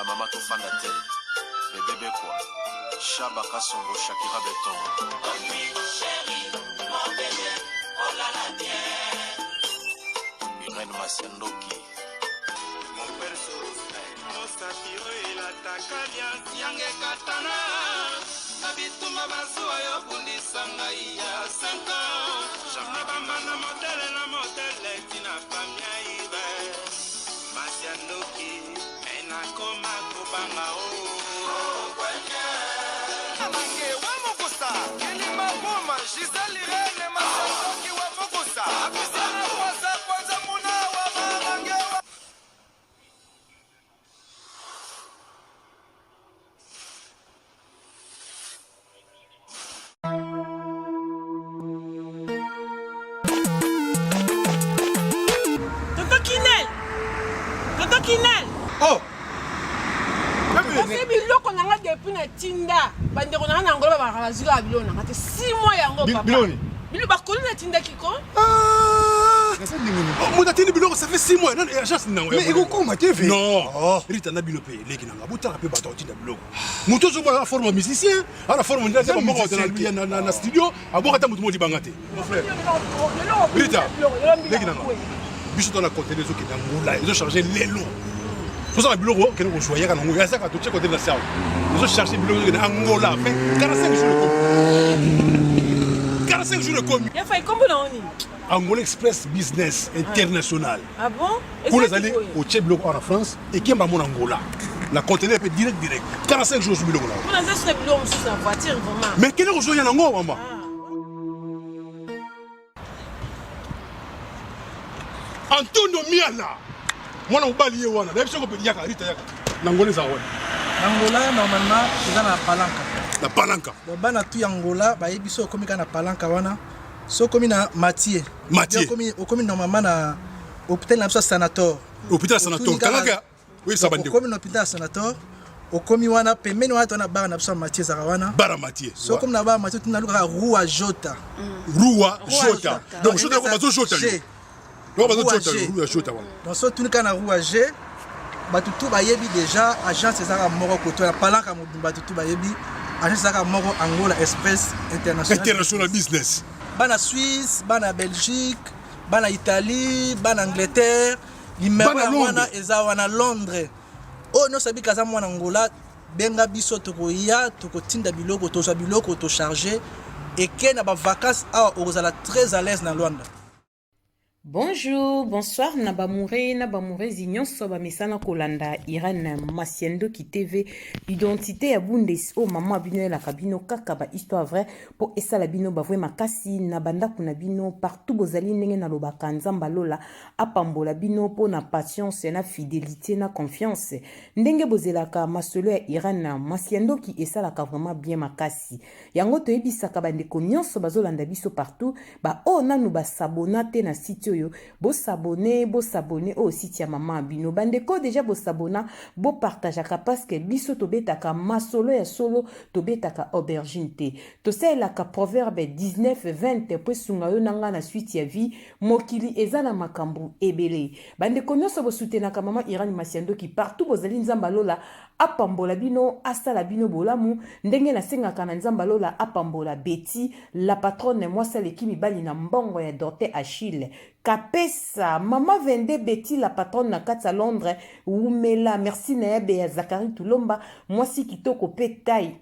Mama Tofanda Tel, Bébé quoi, Chaba Kassongo, Shakira Beton. Oh oui, chérie, mon bébé, oh là là, bien. Irène Masiandoki. Mon perso, Osatiro et la Takalia, Siange Katana. Nabituma Basua, Yobundi Sangaïa, 5 ans. Jamaba Mana Modèle, la modèle, Tina Famia Ibe. Masiandoki, Enakoma Kobanga, oh, Kwenya. Amange, Wamokosa, Kelima Boma, Giselle Irene, Masiandoki, Wamokosa, Abisana Kwaza, Kwaza Muna, Wamange. Oh! C'est biloko nanga depuis na tinda. Bande ko nanga ngolo ba bazika biloko nanga te 6 mois yango papa. Biloni. Bilo ba ko na tinda kiko? Ah! Mon atteint biloko ça fait 6 mois. Non, agence nango. Mais iko koma te ve. Non. Rita na biloko leki nanga. Bota pe bato tinda biloko. Muto zo ba forme musicien, ala forme ndeza ba moko na studio, aboka ta mutu modi bangate. Mon frère. Rita. Leki nanga. Biso dans la côté des autres qui n'ont ils ont chargé les lots. Tout ça le bureau que nous choisir quand on a ça quand tu côté de la salle. Ils ont cherché le bureau de Angola fait 45 jours de 45 jours de commis. Il a fait combien d'années? Angola Express Business International. Ah bon? Pour les aller au Tchèque en France et qui m'a mon Angola. La conteneur est direct 45 jours sur le bureau là. On a ça sur le bureau sur en voiture vraiment. Mais quel est le jour y en Angola maman? Antonio Miala. Moi on balié wana. D'ailleurs on peut dire Rita yaka. N'Angola ça ouais. Angola normalement c'est dans la palanca. La palanca. Donc bana tu Angola ba yebiso komi kana palanca wana. So komi na Mathieu. Mathieu. Komi normalement na hôpital na sanator. Hôpital sanator. Kalaka. Oui ça bande. Komi na hôpital sanator. Okomi wana pembeni wana tona bara na biso Mathieu zarawana. Bara Mathieu. So komi na bara Mathieu tuna luka Rua Jota. Rua Jota. Donc Jota ko bazo Jota. Donc so tout le na rua G batutu bayebi déjà agence ezaka moko koto na palanka modumba tutu bayebi agence ezaka moko Angola Express International Business bana Suisse bana Belgique bana Italie bana Angleterre numéro wana eza wana Londres oh no sabi kaza mwana Angola benga biso tokoya tokotinda biloko toza biloko to charger et que na ba vacances a ozala très à l'aise na Luanda. Bonjour, bonsoir, Nabamure Zignon, Soba Mesana Kolanda, Irène Masiandoki TV, identité à Bundes, oh maman abino la cabino, kakaba, histoire vraie, pour essa la bino bavoué makasi, nabanda kunabino, partout bozali nenge na lobaka, nzambalola, apambola bino, pour na patience, na fidélité, na confiance, ndenge bozelaka, masolo ya Irène Masiandoki, essa la vraiment bien makasi, yango to ebisaka bande konyon, bazolanda biso partout, ba oh nanu ba sabonate na site bo s'abonner au site ya maman bino bandeko déjà bo s'abonna bo partageaka parce que biso tobetaka masolo ya solo tobetaka aubergine te to selaka proverbe 19:20 po sunga yo nanga na suite ya vie mokili ezana makambu ebele bandeko nyonso bo soutenaka maman Irène Masiandoki partout bozali nzamba lola apambola bino asala bino bolamu ndenge na sengaka na nzamba lola apambola Betty la patronne moi celle qui mibali na mbongo ya Dorte Achille Kapesa, maman vende Betty la patronne na kati Londres, Oumela, merci Naebe ya Zakari Tulomba, moi si kitoko pétaille.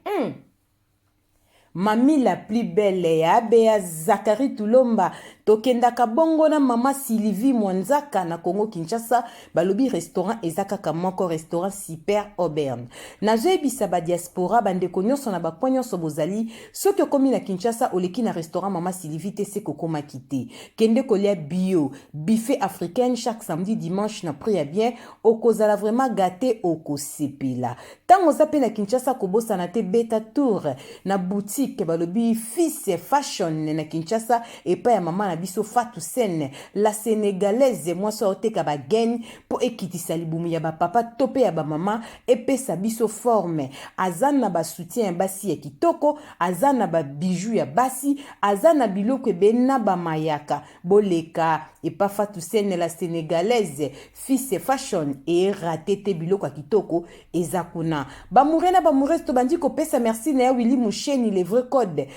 Mamie la plus belle ya Bea Zakari Tulomba tokendaka bongo na mama Sylvie Mwanzaka na Congo Kinshasa balobi restaurant ezaka kamoko restaurant super auberge na zebisa ba diaspora bandeko nyonso na bakwa nyonso bozali soki okomi na Kinshasa oleki na restaurant mama Sylvie te se kokoma kite kende kolia bio buffet africain chaque samedi dimanche na priya bien okozala vraiment gâté okosepela tango zape na Kinshasa kobosa na te beta tour na boutique balobi fils fashion na Kinshasa et pa ya mama na biso Fatou Sene la sénégalaise mwasi oteka ba gagne po ekitisa libumu ya ba papa topé ya ba mama epesa biso forme azana ba soutien ya basi ya kitoko azana ba bijoux ya basi azana biloko ebena ba mayaka boleka epa Fatou Sene la sénégalaise fils fashion et raté te biloko ya kitoko ezakuna ba murena ba mures to bandi ko pesa merci na Willy Moucheni le vrai code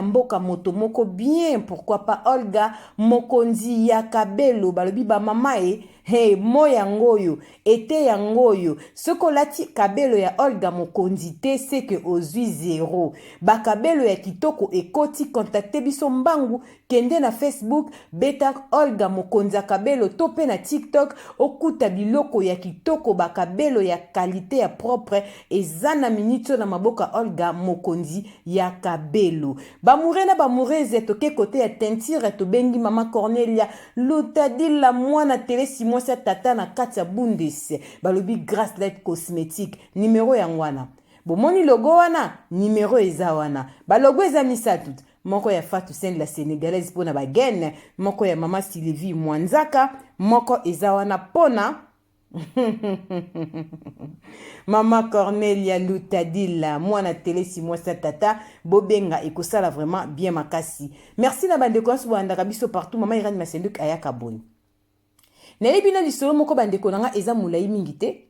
mboka moto moko bien pourquoi pas Olga Mokonzi ya Kabelo balobi ba mama hey moya ngoyo ete ya ngoyo sokolati Kabelo ya Olga Mokonzi te c'est que ozui zéro ba Kabelo ya kitoko ekoti contacter biso mbangu kende na Facebook beta Olga Mokonzi ya Kabelo tope na TikTok okuta biloko ya kitoko ba Kabelo ya qualité ya propre ezana minito na maboka Olga Mokonzi ya Kabelo ba murena ba mureze toke kote ya tentire to bengi mama Cornelia lutadila mwana telesi mwasa tata na kati ya Bundes balobi Grace Light Cosmétique numéro ya ngwana bomoni logo wana numéro eza wana ba logo eza misatu moko ya Fatou Sene la sénégalaise pona ba gaine moko ya mama Sylvie Mwanzaka moko eza wana pona Mama Cornelia Lutadila mwana telesi mwasa tata bobenga ekosala vraiment bien makasi merci na bande ko subanda biso partout mama Irene Masenduk ayaka boni na ebina lisolo moko bande ko nanga eza mulai mingi te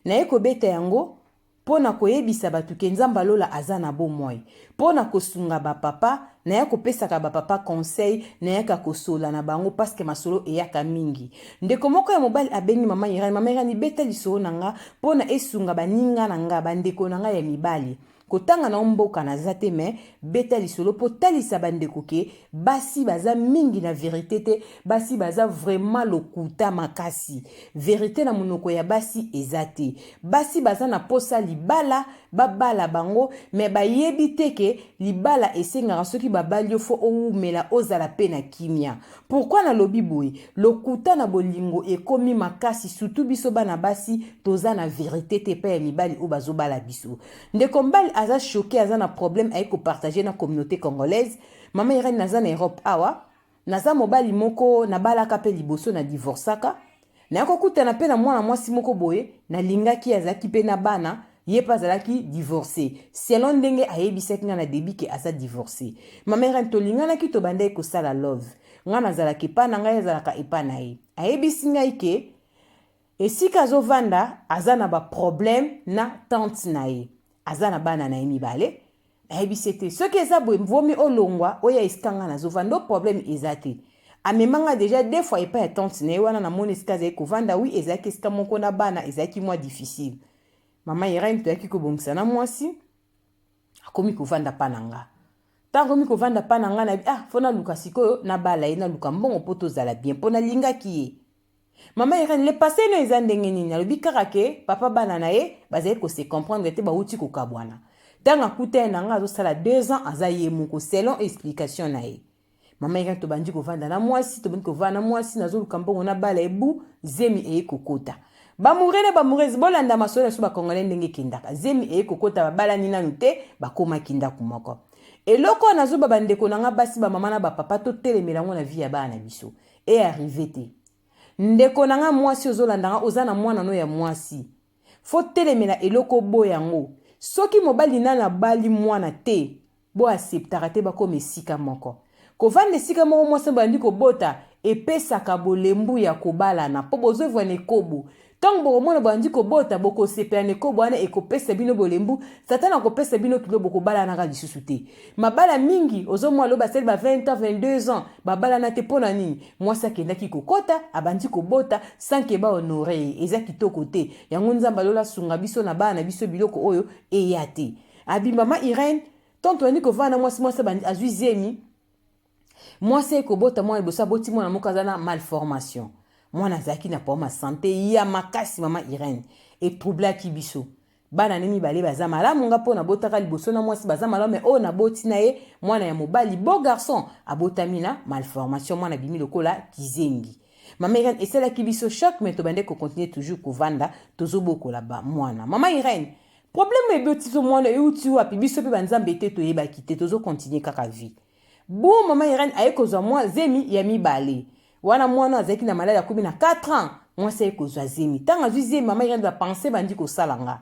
na ekobeta yango pona koyebisa batu ke nzamba lola azana bo moy pona kosunga ba papa na ya kopesaka ba papa conseil na ya kosola na bango parce que masolo eyaka mingi ndeko moko ya mobali abengi mama Irene beta lisolo nanga pona esunga baninga nanga bandeko nanga ya mibali kotanga na mboka na zate me beta lisolo po talisa bandeko ke basi baza mingi na vérité te basi baza vraiment lokuta makasi vérité na munoko ya basi ezate basi baza na posa libala babala bango me bayebi te ke libala esengaka soki babali fo oumela ozala pe na kimia pourquoi na lobi boy lokuta na bolingo ekomi makasi surtout biso bana basi toza na vérité te pe ya mibali o bazobala biso ndeko mbali aza choqué aza na problème avec ko partager na communauté congolaise mama Irene naza na Europe awa naza mobali moko na balaka pe liboso na divorçaka na yako kutana pe na mwana mwasi moko boye na lingaki azaki pe na bana ye pas azalaki divorcé selon ndenge ayebisaki nga na début ke aza divorcé mama Irene to lingana ki to bande ko sala love nga nazalaki pa na ngai azalaka epa na ye ayebisi ngai ke esika azovanda aza na ba problème na tante na ye azana bana na mibale ayebisete soki eza boye mvomi olongwa oya iskanga na zovanda problème ezate amemanga déjà deux fois epa ya tante na ye wana na moni esika azali kovanda oui ezaki esika moko na bana ezaki mwa difficile mama Irene toyaki kobongisa na mwasi akomi kovanda pa na nga tangomi kovanda pa na nga na fona luka sikoyo na bala ye na luka mbongo po tozala bien mpo nalingaki ye mama Irene le passé no eza ndenge nini alobi kaka ke papa bana na ye bazali kose comprendre te bauti kokabwana tanga kuta na nga azosala 2 ans aza ye moko selon explication na ye mama Irene to bandi kovanda na mwasi to bandi kovanda na mwasi nazoluka mbongo na bala ebu zemi eye kokota bamurene bamurezi bolanda masolo so bakongole ndenge kindaka zemi eye kokota babala nina nute bakoma kindaku moko eloko nazoba bandeko nanga basi ba mama na ba papa to telemela ngo na vie ya bana biso e arrivé te ndeko nanga mwasi ozolandanga oza na mwana no ya mwasi fo telemela eloko bo yango soki mobali na bali mwana te bo acceptara te bakoma esika moko kovanda esika moko mwasi bandi kobota epesaka bolembu ya kobalana po bozovwa na ekobo tant bokomona bandi kobota bokosepela na ekobo wana ekopesa bino bolembu satana akopesa bino kilo bokobalanaka lisusu te mabala mingi ozomwa lo basali ba 20 ans 22 ans babalana te mpona nini mwasi akendaki kokota abandi kobota sanke bahonore eza kitoko te yango nzambe alola sunga biso na bana biso biloko oyo eya te abi mama Irene tonto ani kovana mwasi bandi azwi zemi mwasi ekobota mwana liboso aboti mwana moko aza na malformation mwana azalaki na problème santé ya makasi mama Irene etroublaki biso bana nemi bale baza malamu nga pona botaka liboso na mwasi baza malamu mais o na boti na ye mwana ya mobali beau garçon abotami na malformation mwana bimi lokola kizengi mama Irene esalaki biso choc mais tobande ko continuer toujours kovanda tozobokola ba mwana mama Irene problème eboti so mwana euti wapi biso pe banzambe te toyebaki te tozo continuer kaka vie bon mama Irène aye kozwa mwa zemi ya mibale wana mwana azaki na malade ya 4 ans mwasi aye kozwa zemi tanga azwi zemi mama Irène bapense bandi kosalanga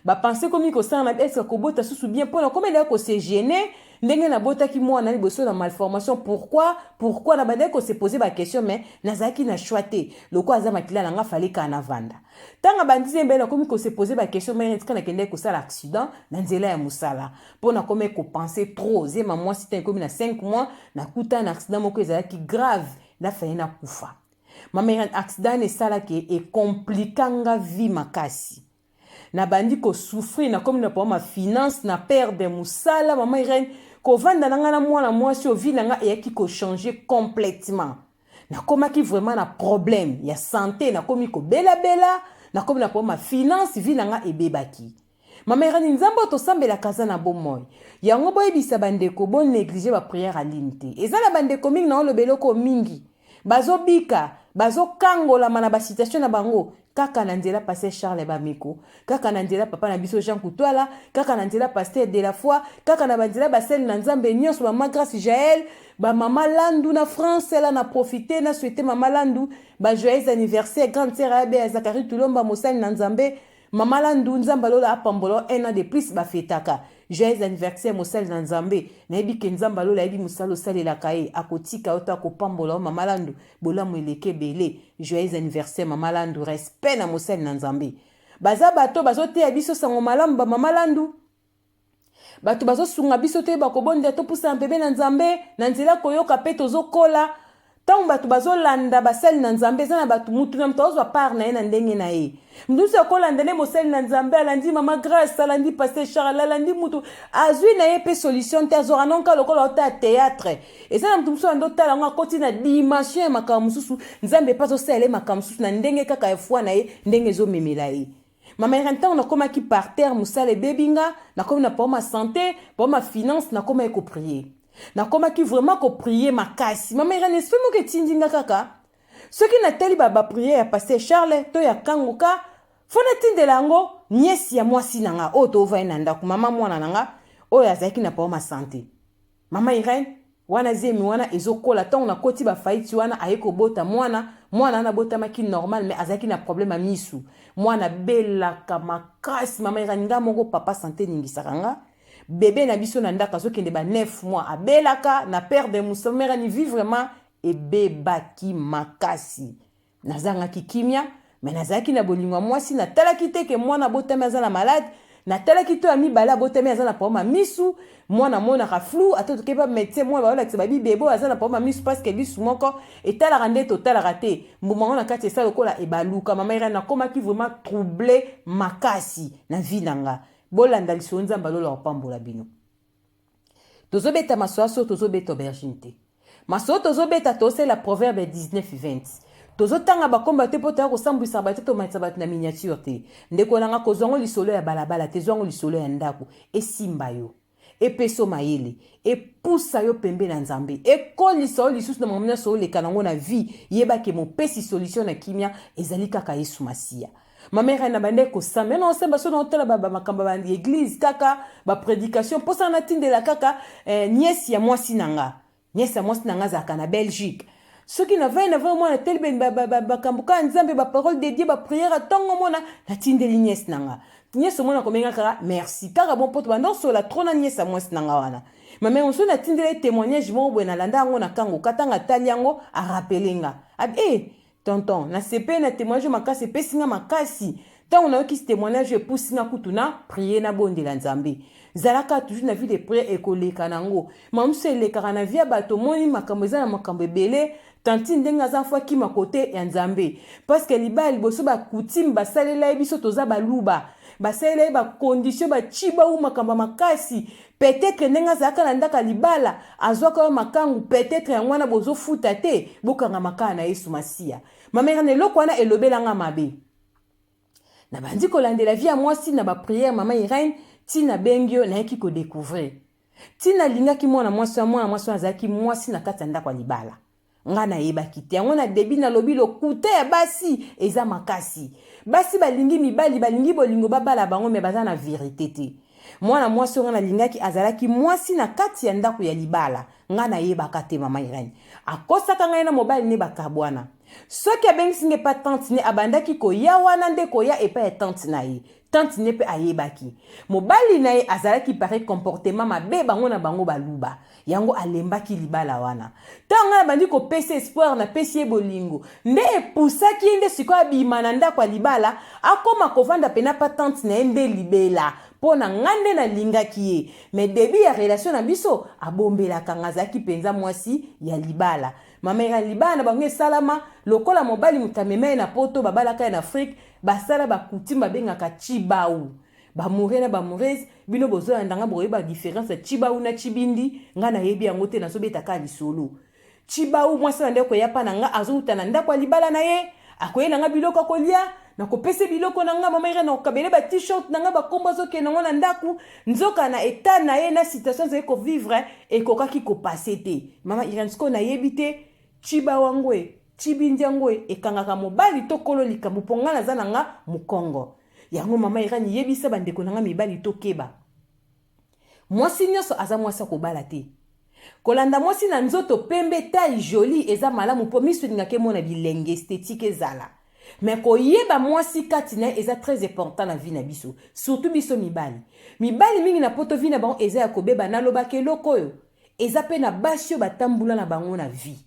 bapense komi kosala na eske kobota susu bien mpona komi elaki kose gêne ndenge nabotaki mwana liboso na malformation pourquoi na bandaki kose pose baquestion mais nazalaki na choix te loko aza makila nanga fali kaka na vanda tanga bandisi mbele nakomi kose pose baquestion mais tika nakendaki kosala accident na nzela ya mosala mpona komi kopense trop zema mwasi te komi na 5 mois nakuta na accident moko ezalaki grave nafali nakufa mama accident esalaki ekomplikanga vie makasi na bandi ko souffrir na comme na pa ma finance na perdre musala mama Irène ko vanda nanga na mwana mwasi ovi nanga eyaki ko changer complètement na komaki vraiment na problème ya santé na komi ko bela na komi na pa ma finance vi nanga ebebaki mama Irène nzambo to sambela kaza na bomoy yango boyebisa bandeko bon négliger ba prière à l'unité ezala bandeko mingi na olobeloko mingi bazobika bazokangola mana ba situation na bango kaka na nzela pasteur Charles Bamiko kaka na nzela papa na biso Jean Kutwala kaka na nzela pasteur de la foi kaka na banzela basel na nzambe nyonso ba mama Grâce Jaël ba mama Landu na France elle na profiter na souhaiter mama Landu ba joyeux anniversaire grande sœur Abe Zakari Tulomba Mosali na nzambe mama Landu nzamba lola apambolo 1 an de plus ba fetaka joyeux anniversaire Mosali na nzambe na yebi ke nzamba lola yebi musalo salela kae akotika ota kopambola mama Landu bolamu eleke bele joyeux anniversaire mama Landu respect na Mosali na nzambe baza bato bazote ya biso sango malamu ba mama Landu bato bazosunga biso te bakobonda to pusa mbebe na nzambe na nzela koyoka pe tozokola tango bato bazolanda basali na nzambe eza na bato mutu na mutu ozwa part na ye na ndenge na ye mdusi akolanda ne mosali na nzambe alandi mama Grâce alandi pasteur Charles alandi mutu azwi na ye pe solution te azwaka nonka lokola ota ya théâtre eza na mutu mosusu ando tala yango akoti na dimension ya makambo mosusu nzambe epa azosala ye makambo mosusu na ndenge kaka ya foi na ye ndenge ezomemela ye mama Irène ntango nakomaki par terre mosala ebebinga nakomi na pa ma santé pa ma finance nakoma ye koprier nakomaki vraiment koprier makasi mama Irène esprit moko etindinga kaka soki natali bapriere ya pasteur Charles to ya kangoka fo natindela yango niesi ya mwasi nanga oyo tovai na ndako mama mwana nanga oyo azalaki na pa ma santé mama Irène wana zemi wana ezokola ntango nakoti bafaiti wana aye kobota mwana anabotamaki normal mais azalaki na problème ya misu mwana belaka makasi mama Irène nga moko papa santé ningisaka nga bébé na biso na ndaka azokende ba 9 mois abelaka na père de Moussa mère ni vit vraiment ebebaki makasi nazangaki kimia mais nazaki na bolingo mwasi na talaki te ke mwana botami aza na malade na talaki to ya mibale botami aza na problème misu mwana monaka flou atotoke ba médecin mwana baolakisa babi bebo aza na problème misu parce que bisu moko etalaka nde totalaka te mbuma ngo na kati esa lokola ebaluka mama Irène nakomaki vraiment troublé makasi na vie nanga bolanda liso nzamba lola opambola bino tozobeta masoaso tozobeta aubergine te maso tozobeta tosela proverbe 19:20 tozotanga bakomba te po toya kosambwisa bato tomatisa bato na miniature te ndeko nanga kozwango lisolo ya balabala te zwango lisolo ya ndako esimba yo epeso mayele epusa yo pembe na nzambe ekolisa yo lisusu na mamona so oleka nango na vie yebake mopesi solution na kimia ezali kaka Yesu Masiya mama Irène na bande kosamba na osemba so na otala makambo ba église kaka ba prédication posa na tindela kaka niesi ya mwasi nanga zaka na Belgique soki na vai mwana telbe bakambuka nzambe ba parole de Dieu ba prière tango mona na tindeli niesi nanga niesi mona komenga kaka merci kaka bon poto bando so la trona niesi mwasi nanga wana mama on so na tindeli témoignage mo bwe na landa ngo na kango katanga tali yango a rappelinga tonton na sepe na témoignage makasi pesinga makasi tango na yoki témoignage epusinga kutuna prier na bondela nzambe zalaka toujours na vie de prière ekoleka nango mamuse elekaka na vie bato moni makambo eza na makambo ebele tanti ndenge aza fwa kima kote ya nzambe parce que libala liboso bakutime basalela biso toza baluba basalela bacondition bachiba u makambo makasi peut-être ndenge azalaka na ndaka libala azwaka yo makangu peut-être yango wana bozofuta te bokanga makala na Yesu Masiya mama Irène eloko wana elobelanga mabe na bandi kolandela vie ya mwasi na bapriere mama Irène tina bengio na yaki ko découvrir tina lingaki mwana mwasi azalaki mwasi na kati ya ndako libala nga na yebaki te yango na debi na lobi lokuta ya basi eza makasi basi balingi mibali balingi bolingo babala bango me baza na vérité te mwana mwasi nga nalingaki azalaki mwasi na kati ya ndako ya libala nga nayebaka te mama Irene akosaka ngai na mobali ne bakabwana soki abengisi nge pa tante ne abandaki koya wana nde koya epa ya tante na ye tante ne pe ayebaki mobali na ye azalaki pare comportement mabe bango na bango baluba yango alembaki libala wana ntango nga bandi kopesa espoir na pesi ye bolingo nde epusaki ye nde sikoyo abima na ndako ya libala akoma kovanda pena pa tante na ye nde libela mpo na nga nde nalingaki ye me debi ya relation na biso abombelaka nga azalaki mpenza mwasi ya libala mama ya libala na bango esalama lokola mobali moto amema ye na poto babalaka ye na afrique basala bakutime babengaka chibau bamoure na bamoureuse bino bozolandanga boyeba différence ya chibau na chibindi nga nayebi yango te nazobetaka lisolo chibau mwasi na ndeko ya pa na nga azouta na ndako ya libala na ye akoye na nga biloko akolia nakopesa biloko na nga mama Irene nakokabele ba t-shirt na nga bakombo azokende nango na ndaku nzoka na etat na ye na situation zali kovivre ekokaki kopase te mama Irene siko nayebi te chiba wangwe chibindi yangwe ekangaka mobali tokolo likambo mpo nga naza na nga mokongo yango mama Irene yebisa bandeko na nga mibali tokeba mwasi nyonso aza mwasi akobala te kolanda mwasi na nzoto pembe taille jolie eza malamu mpo miso elingaka mona bilenge esthétique ezala mais koyeba mwasi kati na eza très important na vie na biso surtout biso mibali mingi na poto vie na bango eza ya kobeba nalobaka eloko oyo eza pe na basi oyo batambula na bango na vie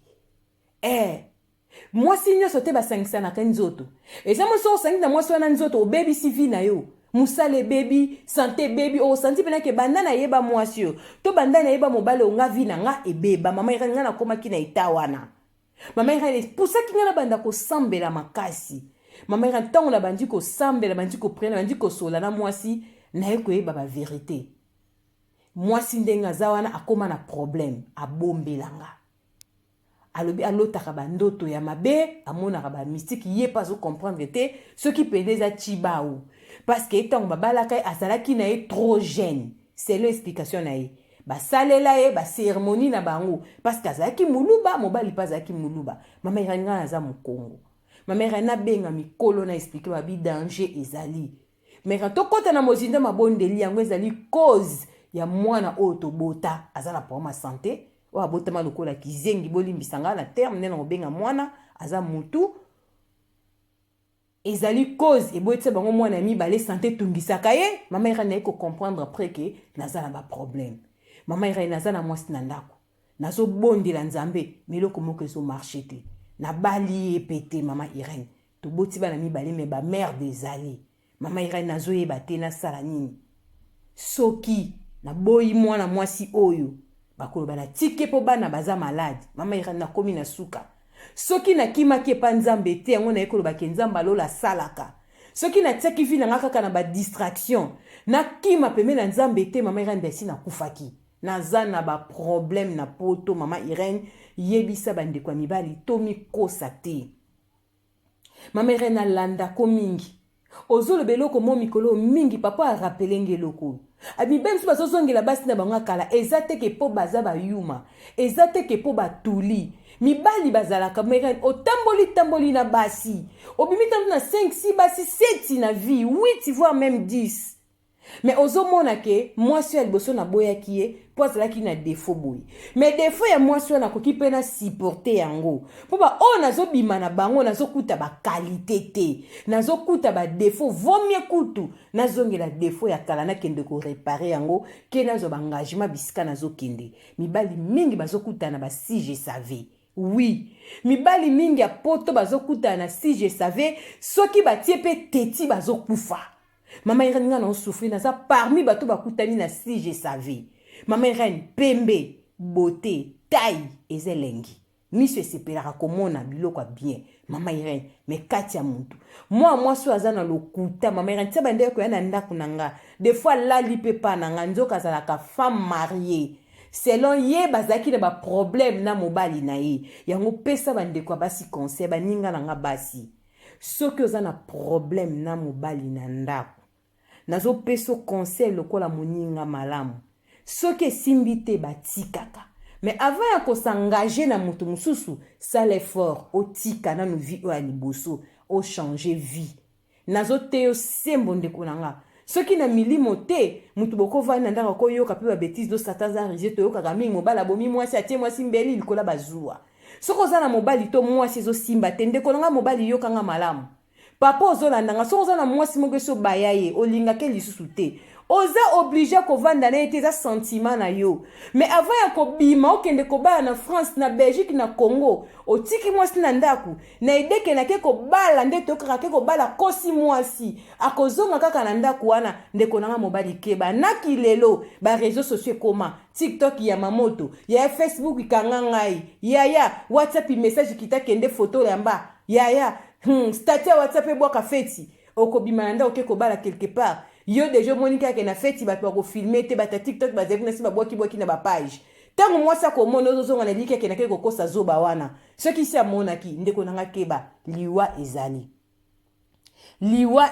mwasi nyonso te basangisanaka nzoto eza mwasi osangi na mwasi wana nzoto obebisi vie na yo musale bebi santé bebi osanti pena ke banda na yeba mwasi yo to banda na yeba mobale onga vie na nga ebeba mama Irene nga nakomaki na eta wana mama Irene pusaki nga na banda kosambela makasi mama Irene ntango na bandi kosambela bandi koprena bandi kosola na mwasi naye koyeba baverité mwasi ndenge aza wana akoma na problème abombelanga alobi alotaka bandoto ya mabe amonaka bamystike ye pas comprendre te soki pende eza chibau parce que etango babalaka ye azalaki na ye trop jeune c'est l'explication na ye basalela ye bacérémonie na bango parce que azalaki muluba mobali mpe azalaki muluba mama Irene nga aza mokongo mama Irene abenga mikolo na explike babi danger ezali mais quand tokota na mozinda mabondeli yango ezali cause ya mwana oyo tobota aza na problème ya santé oyo abotama lokola kizengi bolimbisanga na terme nde na kobenga mwana aza mutu ezali cause eboyetisa bango mwana ya mibale santé tungisaka ye mama Irene naye comprendre après ke naza na baproblème mama Irene naza na mwasi na ndako nazobondela nzambe miloko moko ezomarche te nabali ye pete mama Irene toboti bana mibale me bamère ezali mama Irene nazoyeba te nasala nini soki naboyi mwana mwasi oyo bakoloba na tike po bana baza malade mama Irene nakomi na suka soki nakimaki epa nzambe te yango naye kolobaki nzambe alola asalaka soki natiaki vi nanga kaka na badistraction nakima peme na nzambe te mama Irene desi nakufaki naza na baproblème na poto mama Irene yebisa bandeko ya mibali tomikosa te mama Irene alandako mingi ozoloba eloko mo mikolo mingi papa arapelenge eloko mibali biso bazozongela basi na bango akala eza te ke po baza bayuma eza te ke po batuli mibali bazalaka Irene otamboli na basi obimi tanto na 5 6 basi 7 na vie 8 voire même 10 mais ozomona ke mwasi ya liboso na boyaki ye po azalaki na défaut boye mais défaut ya mwasi wana akoki mpe na supporte yango mpo oyo nazobima na bango nazokuta bakalite te nazokuta badéfaut vomie kutu nazongela défaut ya kala nakende korepare yango ke nazwa baengagement bisika nazokende mibali mingi bazokutana ba si je savais oui mibali mingi ya poto bazokutana na si je savais soki batie pe teti bazokufa mama Irene nga na osouffrir naza parmi bato bakutani na si je savais mama Irene pembe beauté taille ezelengi miso esepelaka komona biloko bien mama Irene me kati ya mutu mwasi aza na lokuta mama Irene tia bandeko koya na ndako na nga des fois lali pe pa na nga nzoka azalaka femme mariée selon ye bazaki na baproblème na mobali na ye yango pesa bandeko basi conseil baninga na nga basi soki oza na problème na mobali na ndako nazo peso conseil lokola moninga malamu soki esimbi te batikaka mais avant ya kosangaje na mutu mususu sala effort otika nanu vie oyo ya liboso o changer vie nazo te yo sembo ndeko na nga soki na milimo te mutu bokovani na ndako koyoka pe ba bêtise do satan za rize to yoka mingi mobala bomi mwasi atie mwasi mbeli likola bazua soko za na mobali to mwasi ezo simba te ndeko nanga mobali yoka nga malamu papa ozolandanga soko za na mwasi moko so baya ye olinga ke lisusu te oza obligé kovanda na ye te eza sentiment na yo mais avant ya kobima okende kobala na France na Belgique na Congo otiki mwasi na ndaku na ideke na ke kobala nde tokaka ke kobala kosi mwasi akozonga kaka na ndaku wana ndeko nanga mobali keba naki lelo ba réseaux sociaux koma TikTok ya mamoto ya Facebook ikanga ngai ya WhatsApp message kitakende photo yamba ya statut WhatsApp ebwaka feti okobima na ndako ke kobala quelque part yo déjà monika ke na feti bato ba ko filmer te bata TikTok ba zeku na si ba boki na ba page tango mwasa ko mono zozonga na lika ke na ke ko kosa zoba wana soki si amonaki ndeko nanga keba liwa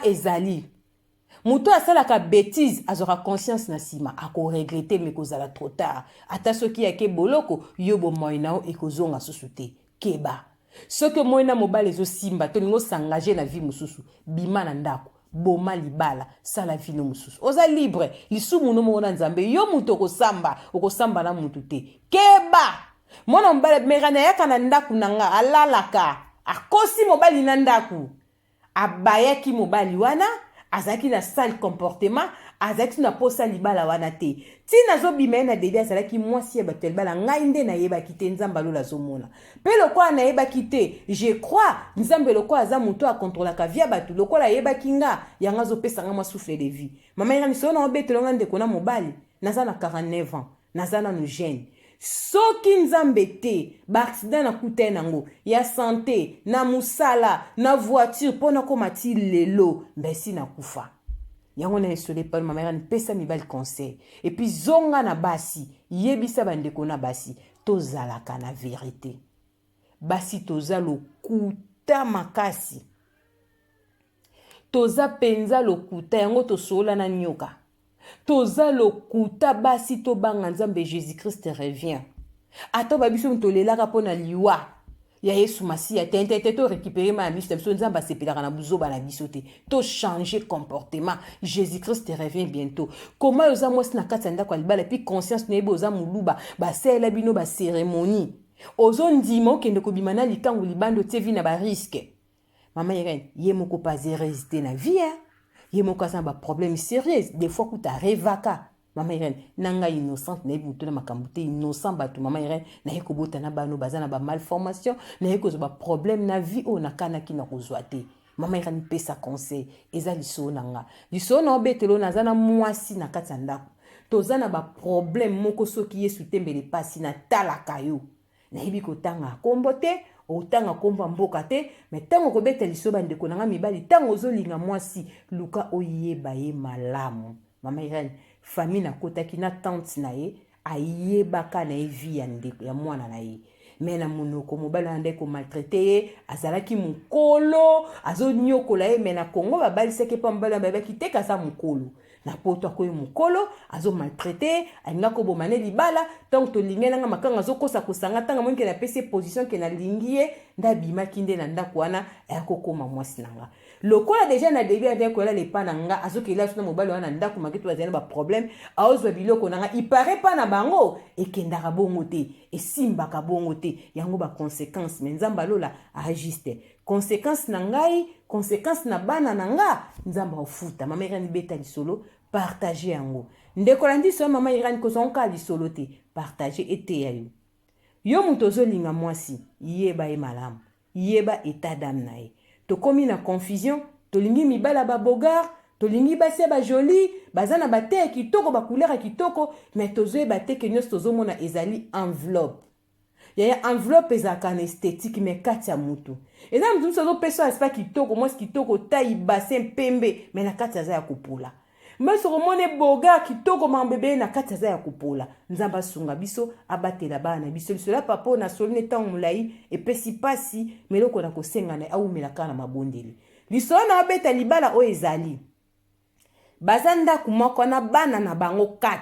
ezali muto asalaka bêtise azora conscience na sima ako regretter mais kozala trop tard ata soki yake boloko yo bo moinao ekozonga susu te keba soki moina mobile ezo simba to ningo s'engager na vie mususu bima na ndako boma libala sala vino mususu oza libre lisumu no mona nzambe yo muto okosamba na mutu te keba mona mbale merana yaka na ndaku nanga alalaka akosi mobali na ndaku abayaki mobali wana azaki na sale comportement azaki na posa libala wana te tina zo bima na dede azalaki mwasi ya batel bala ngai nde na yeba kite nzamba lola zomona pe lokwa na yeba kite je crois nzambe lokwa aza muto a contrôler ka via batu lokwa la yeba kinga yanga zo pesa nga souffle de vie mama ira misona obetelonga ndeko na mobali naza na 49 ans naza na no jeune soki nzambe te ba accident na kuta nango ya santé na musala na voiture pona komati lelo mbesi na kufa yango na esole pa mama yana pesa mibali conseil et puis zonga na basi yebisa bandeko na basi tozalaka na vérité basi toza lokuta makasi toza penza lokuta yango tosola na nyoka toza lokuta basi to banga nzambe Jésus-Christ revient ato babiso mtolelaka pona liwa ya Yesu Masia tente to récupérer ma mise biso nzamba sepelaka na buzoba na biso te to changer comportement Jésus-Christ revient bientôt comment yoza mwasi na kati ndako libala puis conscience nebe oza muluba ba sela bino ba cérémonie ozo ndima okende kobima na likangu libando tevi na ba risque mama Irene ye moko pas résister na vie ye moko asa ba problème sérieux des fois kuta revaka mama Irene nanga innocente na yebi mutuna makambo innocent batu mama Irene na yeko bota na bano bazana ba malformation na yeko zo ba problème na vie o na kana ki na kozwa te mama Irene pesa conseil eza liso nanga liso na obetelo na zana mwasi na kati ndako tozana ba problème moko soki Yesu tembele pasi na talaka yo na yebi kotanga kombo te otanga komba mboka te mais tango kobeta liso bandeko nanga mibali tango ozolinga mwasi luka oyeba ye malamu mama Irene famille na kotaki na tante na ye ayebaka na ye vie ya ndeko ya mwana na ye mais na monoko mobali na ndeko maltraité ye azalaki mukolo azonyokola ye mais na Congo babalisaki pa mbala babaki te kaza mukolo na poto akoye mukolo azo maltraité alinga ko bomane libala tant to lingela nga makanga zo kosa kosanga tanga monke na pese position ke na lingie ndabima kinde na ndako wana akokoma mwasi nanga lokola déjà na début avec ko la le pananga azo ke la suna mobali wana ndako maketo bazana ba problème aozwa biloko nanga il paraît pas na bango ekendaka bongo te esimbaka bongo te yango ba conséquences mais nzamba lola ajuste conséquence na ngai conséquence na bana nanga nzamba ofuta mama Irene beta lisolo partager yango ndeko landi so mama Irene ko zonka lisolo te partager ete ya yo muto zolinga mwasi yeba e malamu yeba état d'âme na ye to komi na confusion to lingi mibala ba bogar to lingi basi ba joli bazana ba te kitoko ba couleur kitoko mais tozo ba te ke nyos tozo mona ezali enveloppe ya enveloppe ezaka na esthétique mais kati ya mutu eza mutu sozo peso aspa kitoko mwasi kitoko taille bassin pembe mais na kati ya kupula mbaso komone boga kitoko mambebe na kati ya kupula nzamba sunga biso abatela bana biso cela papa na solne tango mulai epesi pasi meloko na kosenga na au melaka na mabondeli lisona abeta libala o ezali bazanda kumoko na bana na bango 4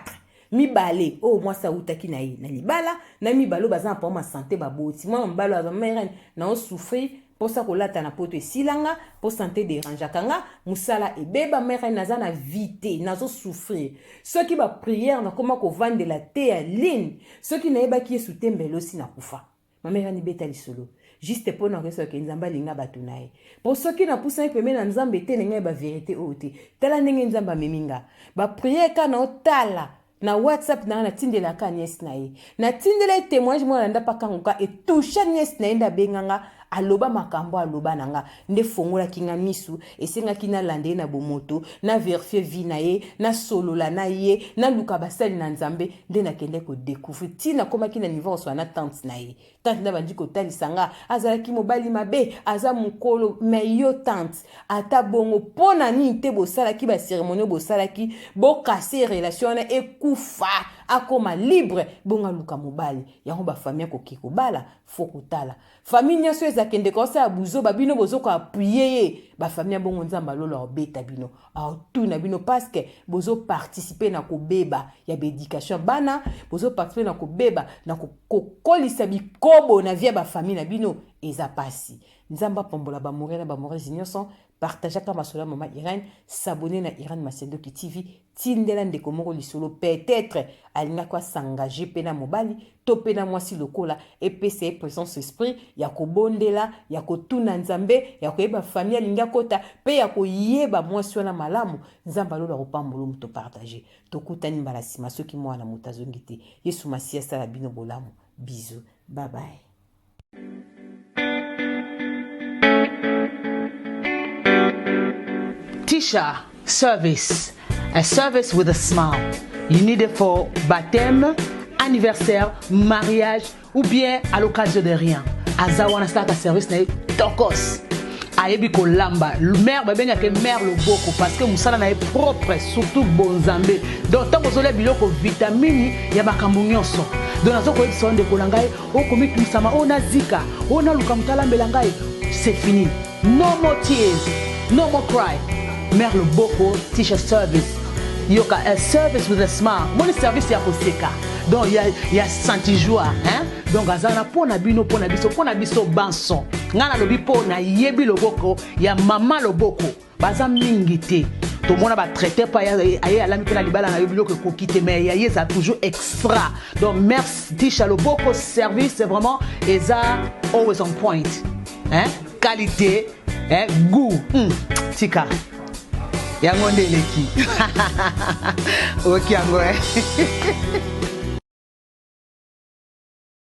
mibale o mwasa utaki na ye na libala na mibalo bazana pa ma santé baboti mwa mbalo azo mère na o souffrir posa kolata na poto esilanga po santé dérangeaka nga musala ebeba mère naza na vite nazo souffrir soki ba prière na koma kovandela te ya ligne soki nayebaki yesu te mbelo si na kufa ma mère ni beta lisolo juste po na reso ke nzamba linga batu na ye po soki na pusa peme na nzambe te nenga ba vérité ote tala ndenge nzamba meminga ba prière ka na otala na WhatsApp na tindela ka nièce na ye na tindela témoignage mo na ndapa kanguka et toucher nièce na enda benganga aloba makambo aloba nanga nde fongola kinga misu esenga kina lande na bomoto na vérifier vie na ye na solola na ye na luka basali na nzambe nde na kende ko découvrir tina koma kina niveau so na tante na ye tante na bandi ko talisanga azala ki mobali mabe aza mukolo mais yo tante ata bongo pona ni te bo sala ki ba cérémonie bo sala ki bo casser relation na ekufa akoma libre bonga luka mobali yango ba famille ko kiko bala fokutala famille nyoso ezakende ko sa buzo babino bozo ko appuyer ba famille bongo nzamba lolo obeta bino tout na bino parce que bozo participer na ko beba ya éducation bana bozo participer na ko beba na ko kolisa bikobo na via ba famille na bino eza pasi nzamba pombola ba mourir na ba mourir nyonso partager ka masola mama Irène s'abonner na Irène Masiendoki TV tindela ndeko moko lisolo peut-être alinga kwa s'engager pena mobali to pena mwasi lokola epese présence esprit ya kobondela ya kotuna nzambe ya koyeba famille alinga kota pe ya koyeba mwasi wana malamu nzamba lolo kopambolo muto partager tokutani mbala sima soki mwana mutazongi te Yesu Masia sala bino bolamu bisous bye bye. Tisha service, a service with a smile. You need it for baptême, anniversaire, mariage ou bien à l'occasion de rien. Azawana start a service na tokos. Ayebi ko lamba. Mère babenya ke mère le boko parce que musala na propre surtout bonzambe. Donc tant que biloko vitamine ya makambo nyonso. Donc nazo ko sonde ko langai o komi tusama o nazika o na luka mutala mbelangai c'est fini. No more tears, no more cry. Mère le boko Tisha service. Yoka a service with a smile. Mon service ya koseka. Donc il y a senti joie, hein? Donc azana pona bino pona biso banson. Ngana lobi pona yebi loboko ya mama loboko. Baza mingi te. To mona ba traiter pa aye ala mipela libala na yebi loko kokite mais ya ça toujours extra. Donc merci Tisha loboko service c'est vraiment eza always on point. Hein? Qualité, hein? Goût. Tika. Yango ndeleki. Ok yango.